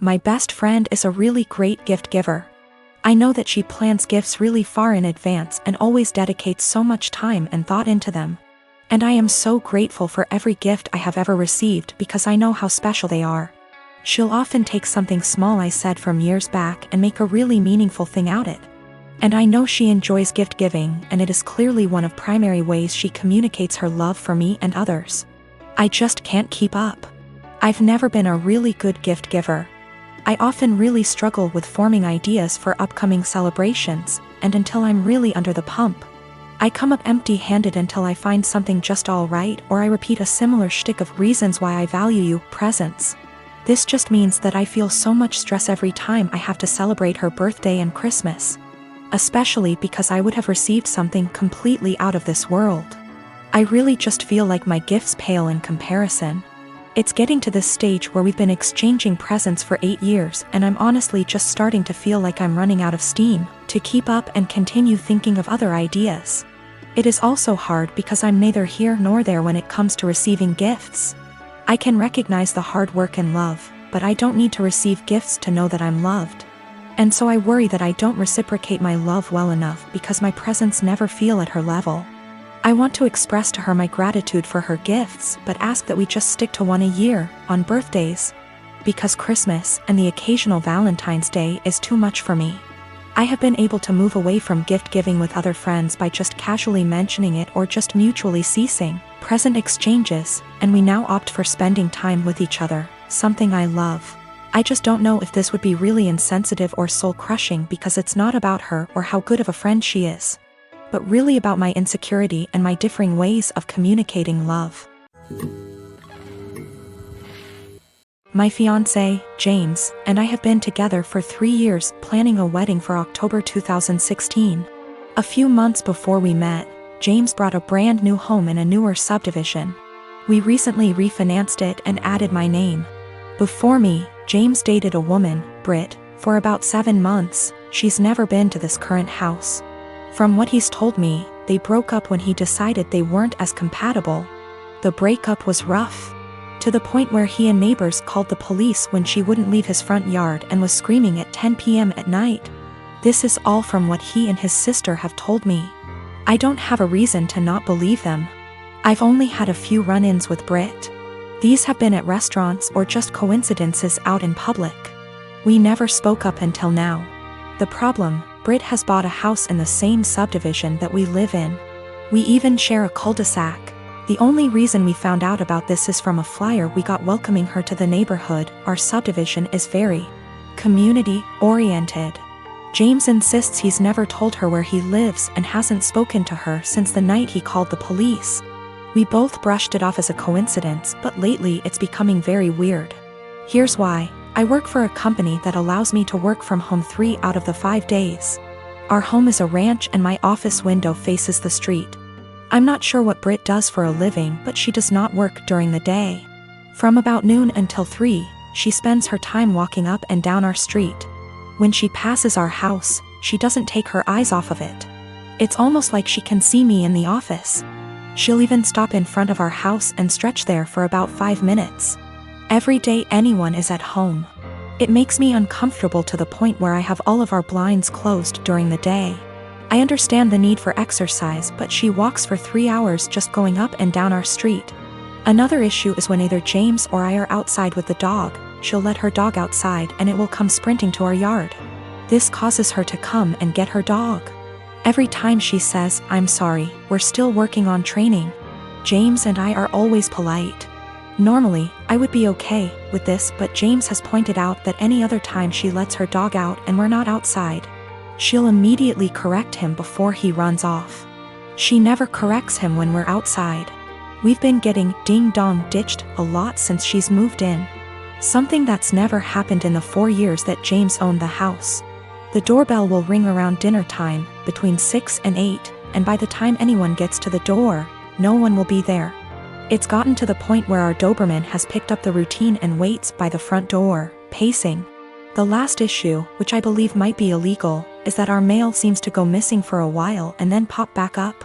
My best friend is a really great gift giver. I know that she plans gifts really far in advance and always dedicates so much time and thought into them. And I am so grateful for every gift I have ever received because I know how special they are. She'll often take something small I said from years back and make a really meaningful thing out of it. And I know she enjoys gift giving, and it is clearly one of primary ways she communicates her love for me and others. I just can't keep up. I've never been a really good gift giver. I often really struggle with forming ideas for upcoming celebrations, and until I'm really under the pump, I come up empty-handed until I find something just all right, or I repeat a similar shtick of reasons why I value you, presents. This just means that I feel so much stress every time I have to celebrate her birthday and Christmas. Especially because I would have received something completely out of this world. I really just feel like my gifts pale in comparison. It's getting to this stage where we've been exchanging presents for 8 years, and I'm honestly just starting to feel like I'm running out of steam to keep up and continue thinking of other ideas. It is also hard because I'm neither here nor there when it comes to receiving gifts. I can recognize the hard work and love, but I don't need to receive gifts to know that I'm loved. And so I worry that I don't reciprocate my love well enough because my presents never feel at her level. I want to express to her my gratitude for her gifts, but ask that we just stick to one a year, on birthdays. Because Christmas and the occasional Valentine's Day is too much for me. I have been able to move away from gift giving with other friends by just casually mentioning it or just mutually ceasing present exchanges, and we now opt for spending time with each other, something I love. I just don't know if this would be really insensitive or soul-crushing because it's not about her or how good of a friend she is, but really about my insecurity and my differing ways of communicating love. My fiancé, James, and I have been together for 3 years, planning a wedding for October 2016. A few months before we met, James bought a brand new home in a newer subdivision. We recently refinanced it and added my name. Before me, James dated a woman, Britt, for about 7 months. She's never been to this current house. From what he's told me, they broke up when he decided they weren't as compatible. The breakup was rough, to the point where he and neighbors called the police when she wouldn't leave his front yard and was screaming at 10 p.m. at night. This is all from what he and his sister have told me. I don't have a reason to not believe them. I've only had a few run-ins with Britt. These have been at restaurants or just coincidences out in public. We never spoke up until now. The problem, Britt has bought a house in the same subdivision that we live in. We even share a cul-de-sac. The only reason we found out about this is from a flyer we got welcoming her to the neighborhood. Our subdivision is very community-oriented. James insists he's never told her where he lives and hasn't spoken to her since the night he called the police. We both brushed it off as a coincidence, but lately it's becoming very weird. Here's why. I work for a company that allows me to work from home 3 out of the 5 days. Our home is a ranch and my office window faces the street. I'm not sure what Britt does for a living, but she does not work during the day. From about noon until 3, she spends her time walking up and down our street. When she passes our house, she doesn't take her eyes off of it. It's almost like she can see me in the office. She'll even stop in front of our house and stretch there for about 5 minutes. Every day anyone is at home. It makes me uncomfortable to the point where I have all of our blinds closed during the day. I understand the need for exercise, but she walks for 3 hours just going up and down our street. Another issue is when either James or I are outside with the dog, she'll let her dog outside and it will come sprinting to our yard. This causes her to come and get her dog. Every time she says, "I'm sorry, we're still working on training." James and I are always polite. Normally, I would be okay with this, but James has pointed out that any other time she lets her dog out and we're not outside, she'll immediately correct him before he runs off. She never corrects him when we're outside. We've been getting ding-dong ditched a lot since she's moved in. Something that's never happened in the 4 years that James owned the house. The doorbell will ring around dinner time, between 6 and 8, and by the time anyone gets to the door, no one will be there. It's gotten to the point where our Doberman has picked up the routine and waits by the front door, pacing. The last issue, which I believe might be illegal, is that our mail seems to go missing for a while and then pop back up.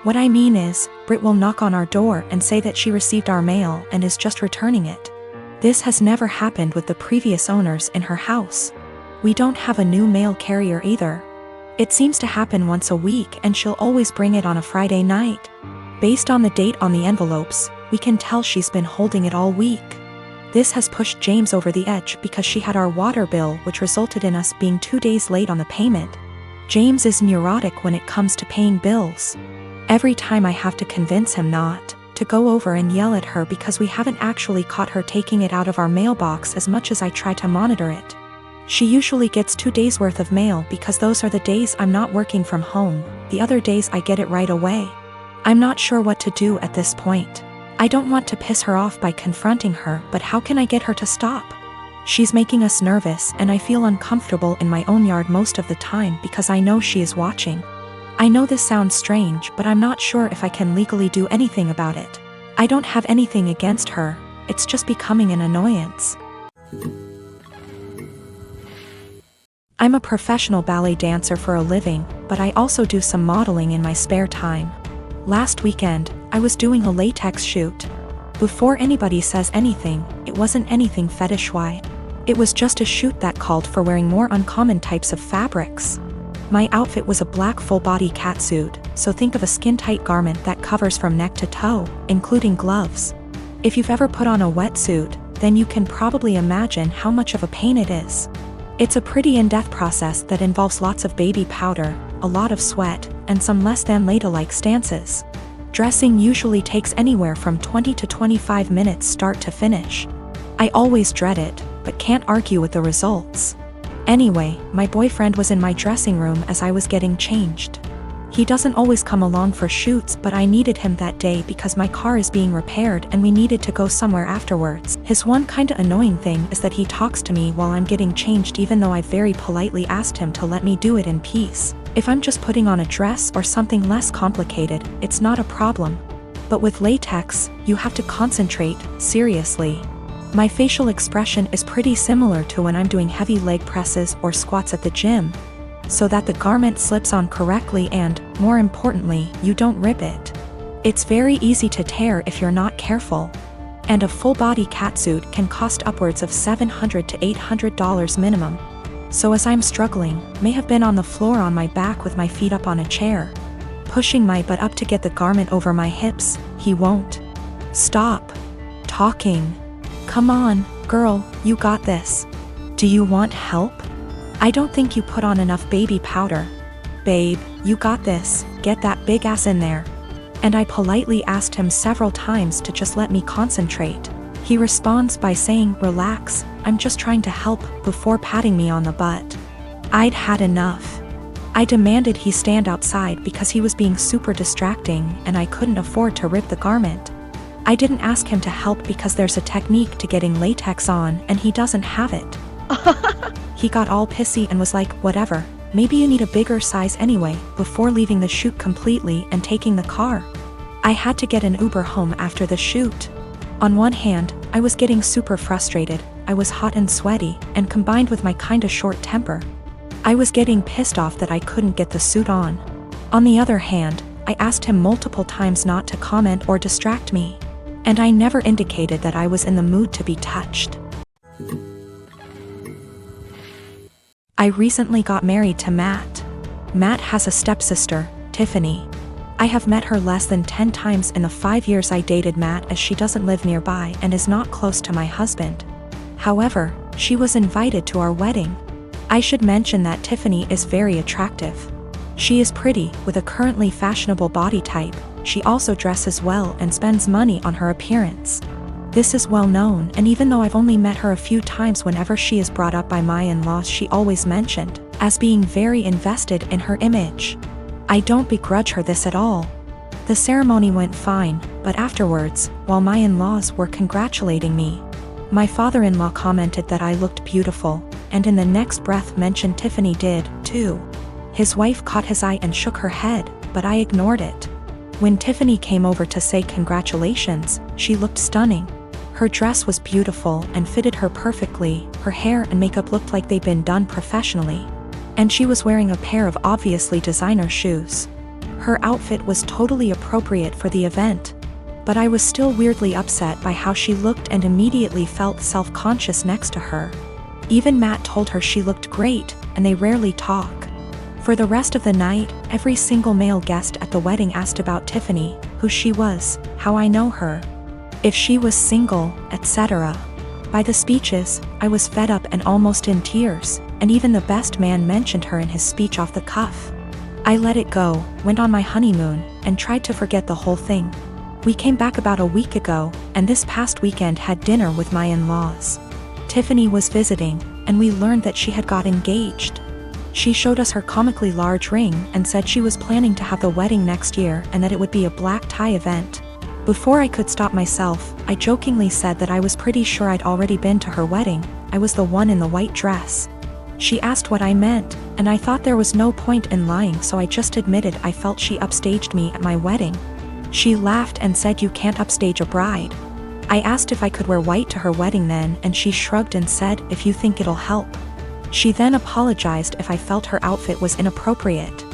What I mean is, Britt will knock on our door and say that she received our mail and is just returning it. This has never happened with the previous owners in her house. We don't have a new mail carrier either. It seems to happen once a week and she'll always bring it on a Friday night. Based on the date on the envelopes, we can tell she's been holding it all week. This has pushed James over the edge because she had our water bill, which resulted in us being 2 days late on the payment. James is neurotic when it comes to paying bills. Every time I have to convince him not to go over and yell at her because we haven't actually caught her taking it out of our mailbox as much as I try to monitor it. She usually gets 2 days worth of mail because those are the days I'm not working from home. The other days I get it right away. I'm not sure what to do at this point. I don't want to piss her off by confronting her, but how can I get her to stop? She's making us nervous and I feel uncomfortable in my own yard most of the time because I know she is watching. I know this sounds strange, but I'm not sure if I can legally do anything about it. I don't have anything against her, it's just becoming an annoyance. I'm a professional ballet dancer for a living, but I also do some modeling in my spare time. Last weekend, I was doing a latex shoot. Before anybody says anything, it wasn't anything fetish-wise. It was just a shoot that called for wearing more uncommon types of fabrics. My outfit was a black full-body catsuit, so think of a skin-tight garment that covers from neck to toe, including gloves. If you've ever put on a wetsuit, then you can probably imagine how much of a pain it is. It's a pretty in-depth process that involves lots of baby powder, a lot of sweat, and some less than ladylike stances. Dressing usually takes anywhere from 20 to 25 minutes start to finish. I always dread it, but can't argue with the results. Anyway, my boyfriend was in my dressing room as I was getting changed. He doesn't always come along for shoots, but I needed him that day because my car is being repaired and we needed to go somewhere afterwards. His one kinda annoying thing is that he talks to me while I'm getting changed even though I very politely asked him to let me do it in peace. If I'm just putting on a dress or something less complicated, it's not a problem. But with latex, you have to concentrate, seriously. My facial expression is pretty similar to when I'm doing heavy leg presses or squats at the gym, so that the garment slips on correctly and, more importantly, you don't rip it. It's very easy to tear if you're not careful. And a full-body catsuit can cost upwards of $700 to $800 minimum. So as I'm struggling, may have been on the floor on my back with my feet up on a chair, pushing my butt up to get the garment over my hips, he won't stop talking. Come on, girl, you got this. Do you want help? I don't think you put on enough baby powder. Babe, you got this, get that big ass in there. And I politely asked him several times to just let me concentrate. He responds by saying, relax, I'm just trying to help, before patting me on the butt. I'd had enough. I demanded he stand outside because he was being super distracting and I couldn't afford to rip the garment. I didn't ask him to help because there's a technique to getting latex on and he doesn't have it. He got all pissy and was like, whatever, maybe you need a bigger size anyway, before leaving the shoot completely and taking the car. I had to get an Uber home after the shoot. On one hand, I was getting super frustrated, I was hot and sweaty, and combined with my kinda short temper, I was getting pissed off that I couldn't get the suit on. On the other hand, I asked him multiple times not to comment or distract me. And I never indicated that I was in the mood to be touched. I recently got married to Matt. Matt has a stepsister, Tiffany. I have met her less than 10 times in the 5 years I dated Matt, as she doesn't live nearby and is not close to my husband. However, she was invited to our wedding. I should mention that Tiffany is very attractive. She is pretty, with a currently fashionable body type. She also dresses well and spends money on her appearance. This is well known, and even though I've only met her a few times, whenever she is brought up by my in-laws, she always mentioned as being very invested in her image. I don't begrudge her this at all. The ceremony went fine, but afterwards, while my in-laws were congratulating me, my father-in-law commented that I looked beautiful, and in the next breath mentioned Tiffany did, too. His wife caught his eye and shook her head, but I ignored it. When Tiffany came over to say congratulations, she looked stunning. Her dress was beautiful and fitted her perfectly, her hair and makeup looked like they'd been done professionally. And she was wearing a pair of obviously designer shoes. Her outfit was totally appropriate for the event. but I was still weirdly upset by how she looked and immediately felt self-conscious next to her. Even Matt told her she looked great, and they rarely talk. For the rest of the night, every single male guest at the wedding asked about Tiffany, who she was, how I know her, if she was single, etc. By the speeches, I was fed up and almost in tears, and even the best man mentioned her in his speech off the cuff. I let it go, went on my honeymoon, and tried to forget the whole thing. We came back about a week ago, and this past weekend had dinner with my in-laws. Tiffany was visiting, and we learned that she had got engaged. She showed us her comically large ring and said she was planning to have the wedding next year and that it would be a black tie event. Before I could stop myself, I jokingly said that I was pretty sure I'd already been to her wedding. I was the one in the white dress. She asked what I meant, and I thought there was no point in lying, so I just admitted I felt she upstaged me at my wedding. She laughed and said, "You can't upstage a bride." I asked if I could wear white to her wedding then, and she shrugged and said, "If you think it'll help." She then apologized if I felt her outfit was inappropriate.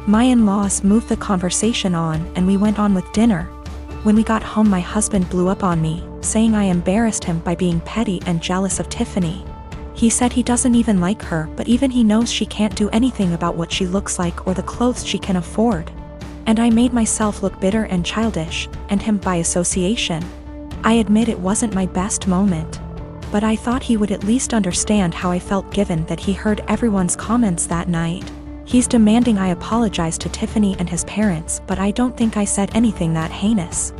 My in-laws moved the conversation on, and we went on with dinner. When we got home, my husband blew up on me, saying I embarrassed him by being petty and jealous of Tiffany. He said he doesn't even like her, but even he knows she can't do anything about what she looks like or the clothes she can afford. And I made myself look bitter and childish, and him by association. I admit it wasn't my best moment, but I thought he would at least understand how I felt given that he heard everyone's comments that night. He's demanding I apologize to Tiffany and his parents, but I don't think I said anything that heinous.